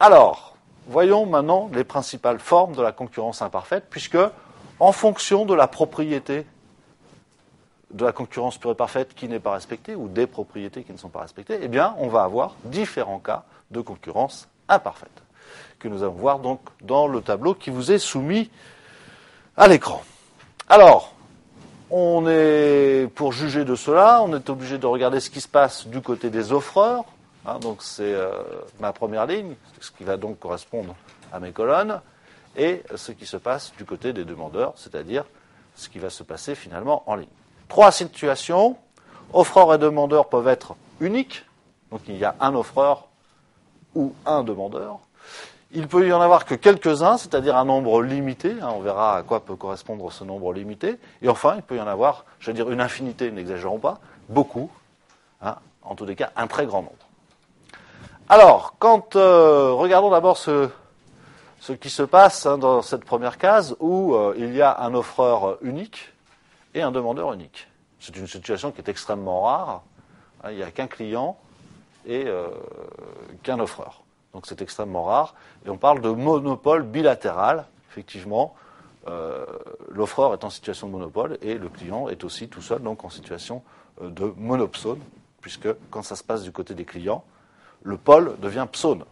Alors, voyons maintenant les principales formes de la concurrence imparfaite, puisque, en fonction de la propriété de la concurrence pure et parfaite qui n'est pas respectée, ou des propriétés qui ne sont pas respectées, eh bien, on va avoir différents cas de concurrence imparfaite, que nous allons voir donc dans le tableau qui vous est soumis à l'écran. Alors, pour juger de cela, on est obligé de regarder ce qui se passe du côté des offreurs. Donc c'est ma première ligne, ce qui va donc correspondre à mes colonnes, et ce qui se passe du côté des demandeurs, c'est-à-dire ce qui va se passer finalement en ligne. 3 situations. Offreur et demandeur peuvent être uniques, donc il y a un offreur ou un demandeur. Il peut y en avoir que quelques-uns, c'est-à-dire un nombre limité. On verra à quoi peut correspondre ce nombre limité. Et enfin, il peut y en avoir, je veux dire une infinité, n'exagérons pas, beaucoup. En tous les cas, un très grand nombre. Alors, regardons d'abord ce qui se passe dans cette première case où il y a un offreur unique et un demandeur unique. C'est une situation qui est extrêmement rare. Il n'y a qu'un client et qu'un offreur. Donc c'est extrêmement rare. Et on parle de monopole bilatéral. Effectivement, l'offreur est en situation de monopole et le client est aussi tout seul, donc en situation de monopsone, puisque quand ça se passe du côté des clients, le pôle devient psone.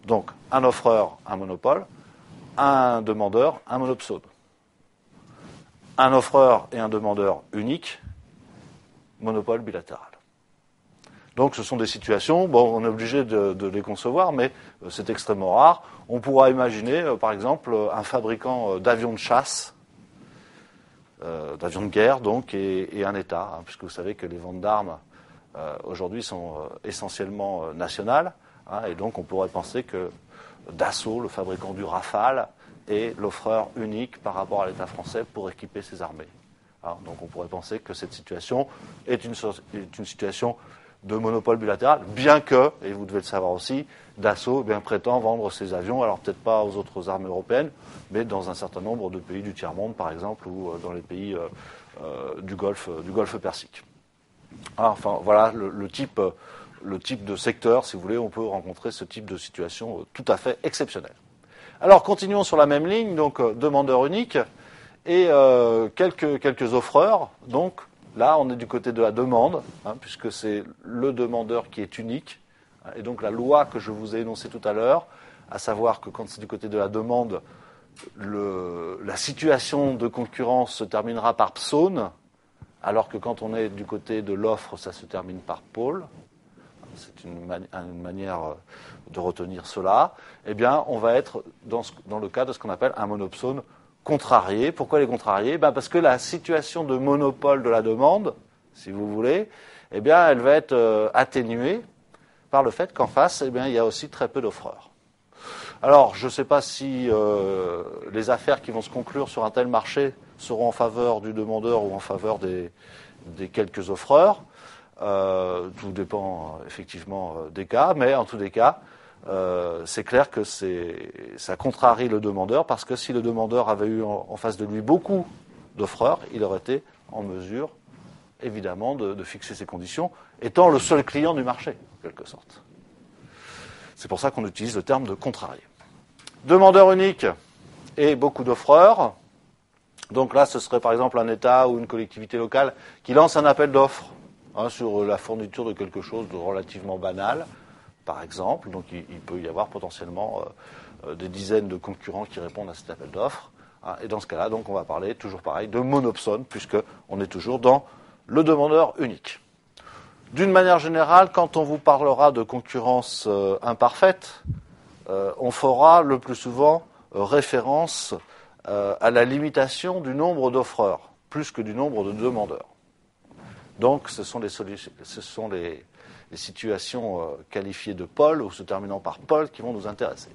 Donc un offreur, un monopole, un demandeur, un monopsone. Un offreur et un demandeur unique, monopole bilatéral. Donc ce sont des situations, on est obligé de les concevoir, mais c'est extrêmement rare. On pourra imaginer, par exemple, un fabricant d'avions de chasse, d'avions de guerre, donc, et un État, puisque vous savez que les ventes d'armes, aujourd'hui, sont essentiellement nationales, et donc on pourrait penser que Dassault, le fabricant du Rafale, est l'offreur unique par rapport à l'État français pour équiper ses armées. Donc on pourrait penser que cette situation est une situation de monopole bilatéral, bien que, et vous devez le savoir aussi, Dassault prétend vendre ses avions, alors peut-être pas aux autres armées européennes, mais dans un certain nombre de pays du tiers-monde, par exemple, ou dans les pays du Golfe Persique. Enfin, voilà le type de secteur, si vous voulez, on peut rencontrer ce type de situation tout à fait exceptionnelle. Alors, continuons sur la même ligne, donc demandeur unique, et quelques offreurs, donc, là, on est du côté de la demande, puisque c'est le demandeur qui est unique. Et donc la loi que je vous ai énoncée tout à l'heure, à savoir que quand c'est du côté de la demande, la situation de concurrence se terminera par psone, alors que quand on est du côté de l'offre, ça se termine par pôle. C'est une manière de retenir cela. Eh bien, on va être dans le cas de ce qu'on appelle un monopsone contrarié. Pourquoi les contrariés ? Parce que la situation de monopole de la demande, si vous voulez, eh bien, elle va être atténuée par le fait qu'en face, eh bien, il y a aussi très peu d'offreurs. Alors, je ne sais pas si les affaires qui vont se conclure sur un tel marché seront en faveur du demandeur ou en faveur des quelques offreurs. Tout dépend effectivement des cas, mais en tous les cas, c'est clair que ça contrarie le demandeur, parce que si le demandeur avait eu en face de lui beaucoup d'offreurs, il aurait été en mesure, évidemment, de fixer ses conditions, étant le seul client du marché, en quelque sorte. C'est pour ça qu'on utilise le terme de contrarié. Demandeur unique et beaucoup d'offreurs. Donc là, ce serait par exemple un État ou une collectivité locale qui lance un appel d'offres sur la fourniture de quelque chose de relativement banal, par exemple. Donc il peut y avoir potentiellement des dizaines de concurrents qui répondent à cet appel d'offres. Et dans ce cas-là, donc, on va parler, toujours pareil, de monopsone, puisqu'on est toujours dans le demandeur unique. D'une manière générale, quand on vous parlera de concurrence imparfaite, on fera le plus souvent référence à la limitation du nombre d'offreurs, plus que du nombre de demandeurs. Donc, ce sont les situations qualifiées de pôle ou se terminant par pôle qui vont nous intéresser.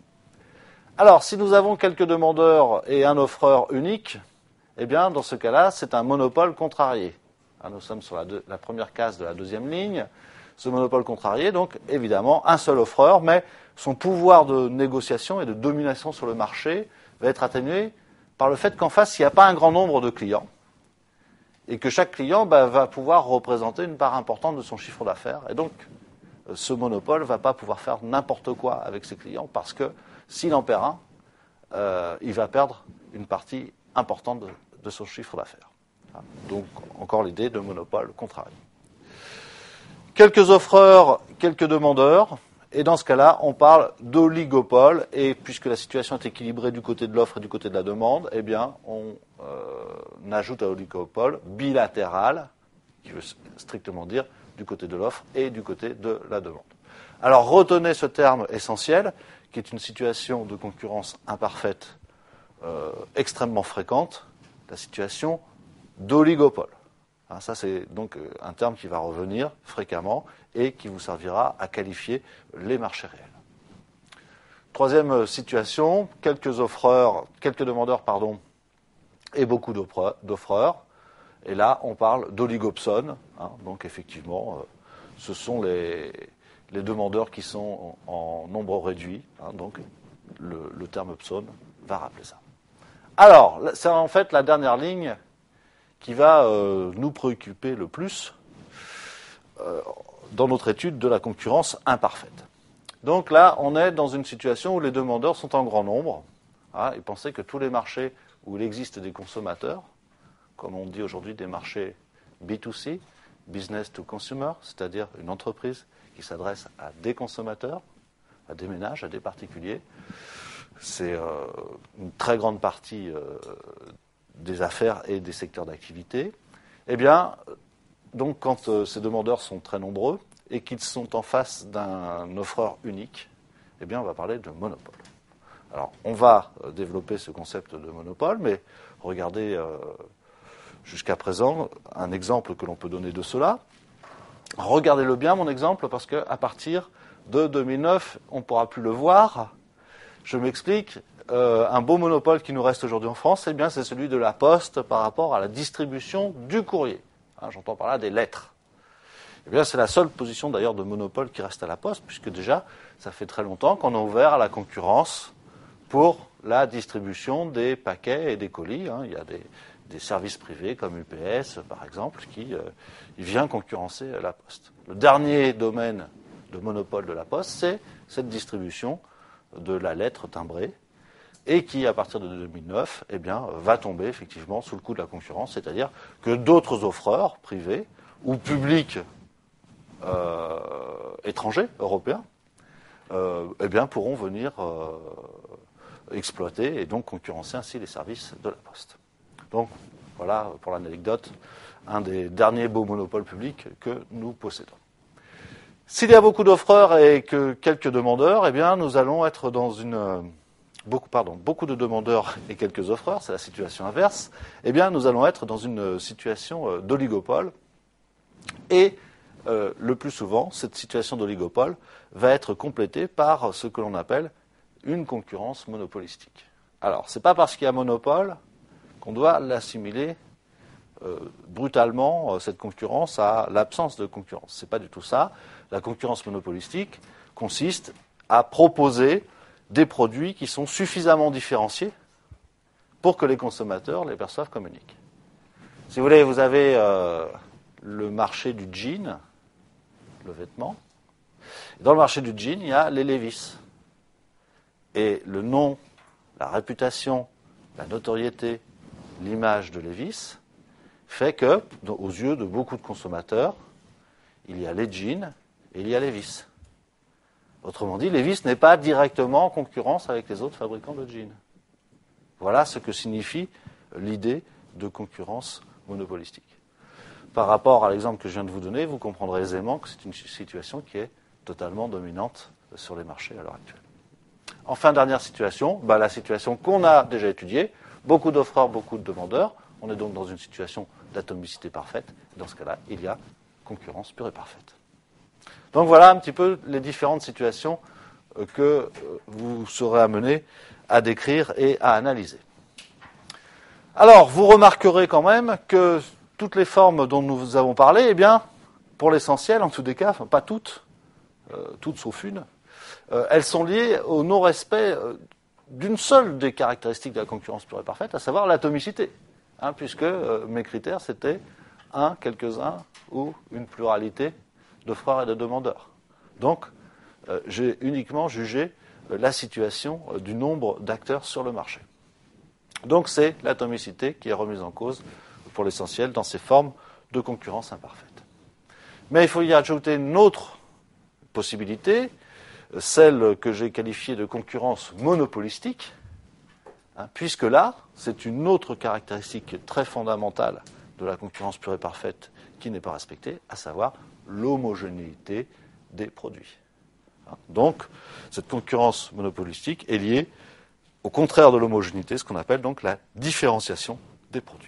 Alors, si nous avons quelques demandeurs et un offreur unique, eh bien, dans ce cas-là, c'est un monopole contrarié. Nous sommes sur la première case de la deuxième ligne. Ce monopole contrarié, donc, évidemment, un seul offreur, mais son pouvoir de négociation et de domination sur le marché va être atténué par le fait qu'en face, il n'y a pas un grand nombre de clients et que chaque client va pouvoir représenter une part importante de son chiffre d'affaires. Et donc, ce monopole ne va pas pouvoir faire n'importe quoi avec ses clients parce que s'il en perd un, il va perdre une partie importante de son chiffre d'affaires. Donc, encore l'idée de monopole contrarié. Quelques offreurs, quelques demandeurs, et dans ce cas-là, on parle d'oligopole, et puisque la situation est équilibrée du côté de l'offre et du côté de la demande, eh bien, on ajoute à oligopole bilatéral, qui veut strictement dire du côté de l'offre et du côté de la demande. Alors, retenez ce terme essentiel, qui est une situation de concurrence imparfaite extrêmement fréquente, la situation d'oligopole. Ça, c'est donc un terme qui va revenir fréquemment et qui vous servira à qualifier les marchés réels. Troisième situation, quelques demandeurs, et beaucoup d'offreurs. Et là, on parle d'oligopsone. Donc, effectivement, ce sont les demandeurs qui sont en nombre réduit. Donc, le terme psone va rappeler ça. Alors, c'est en fait la dernière ligne qui va nous préoccuper le plus dans notre étude de la concurrence imparfaite. Donc là, on est dans une situation où les demandeurs sont en grand nombre. Et pensez que tous les marchés où il existe des consommateurs, comme on dit aujourd'hui des marchés B2C, business to consumer, c'est-à-dire une entreprise qui s'adresse à des consommateurs, à des ménages, à des particuliers, c'est une très grande partie des affaires et des secteurs d'activité. Eh bien, donc quand ces demandeurs sont très nombreux et qu'ils sont en face d'un offreur unique, eh bien, on va parler de monopole. Alors, on va développer ce concept de monopole, mais regardez jusqu'à présent un exemple que l'on peut donner de cela. Regardez-le bien, mon exemple, parce qu'à partir de 2009, on ne pourra plus le voir. Je m'explique. Un beau monopole qui nous reste aujourd'hui en France, eh bien, c'est celui de la Poste par rapport à la distribution du courrier. J'entends par là des lettres. Eh bien, c'est la seule position d'ailleurs de monopole qui reste à la Poste, puisque déjà, ça fait très longtemps qu'on a ouvert à la concurrence pour la distribution des paquets et des colis. Il y a des services privés comme UPS, par exemple, qui vient concurrencer la Poste. Le dernier domaine de monopole de la Poste, c'est cette distribution de la lettre timbrée, et qui, à partir de 2009, eh bien, va tomber effectivement sous le coup de la concurrence, c'est-à-dire que d'autres offreurs privés ou publics étrangers, européens, eh bien, pourront venir exploiter et donc concurrencer ainsi les services de la Poste. Donc, voilà, pour l'anecdote, un des derniers beaux monopoles publics que nous possédons. S'il y a beaucoup d'offreurs et que quelques demandeurs, eh bien, nous allons être dans beaucoup de demandeurs et quelques offreurs, c'est la situation inverse, eh bien, nous allons être dans une situation d'oligopole. Et le plus souvent, cette situation d'oligopole va être complétée par ce que l'on appelle une concurrence monopolistique. Alors, ce n'est pas parce qu'il y a monopole qu'on doit l'assimiler brutalement, cette concurrence, à l'absence de concurrence. Ce n'est pas du tout ça. La concurrence monopolistique consiste à proposer des produits qui sont suffisamment différenciés pour que les consommateurs les perçoivent comme uniques. Si vous voulez, vous avez le marché du jean, le vêtement. Dans le marché du jean, il y a les Levi's. Et le nom, la réputation, la notoriété, l'image de Levi's fait que, aux yeux de beaucoup de consommateurs, il y a les jeans et il y a Levi's. Autrement dit, Levi's n'est pas directement en concurrence avec les autres fabricants de jeans. Voilà ce que signifie l'idée de concurrence monopolistique. Par rapport à l'exemple que je viens de vous donner, vous comprendrez aisément que c'est une situation qui est totalement dominante sur les marchés à l'heure actuelle. Enfin, dernière situation, la situation qu'on a déjà étudiée, beaucoup d'offreurs, beaucoup de demandeurs. On est donc dans une situation d'atomicité parfaite. Dans ce cas-là, il y a concurrence pure et parfaite. Donc voilà un petit peu les différentes situations que vous serez amenés à décrire et à analyser. Alors, vous remarquerez quand même que toutes les formes dont nous avons parlé, eh bien, pour l'essentiel, en tous les cas, enfin, pas toutes, toutes sauf une, elles sont liées au non-respect d'une seule des caractéristiques de la concurrence pure et parfaite, à savoir l'atomicité, puisque mes critères, c'était quelques-uns ou une pluralité d'offreurs et de demandeurs. Donc, j'ai uniquement jugé la situation du nombre d'acteurs sur le marché. Donc, c'est l'atomicité qui est remise en cause, pour l'essentiel, dans ces formes de concurrence imparfaite. Mais il faut y ajouter une autre possibilité, celle que j'ai qualifiée de concurrence monopolistique, puisque là, c'est une autre caractéristique très fondamentale de la concurrence pure et parfaite qui n'est pas respectée, à savoir l'homogénéité des produits. Donc, cette concurrence monopolistique est liée au contraire de l'homogénéité, ce qu'on appelle donc la différenciation des produits.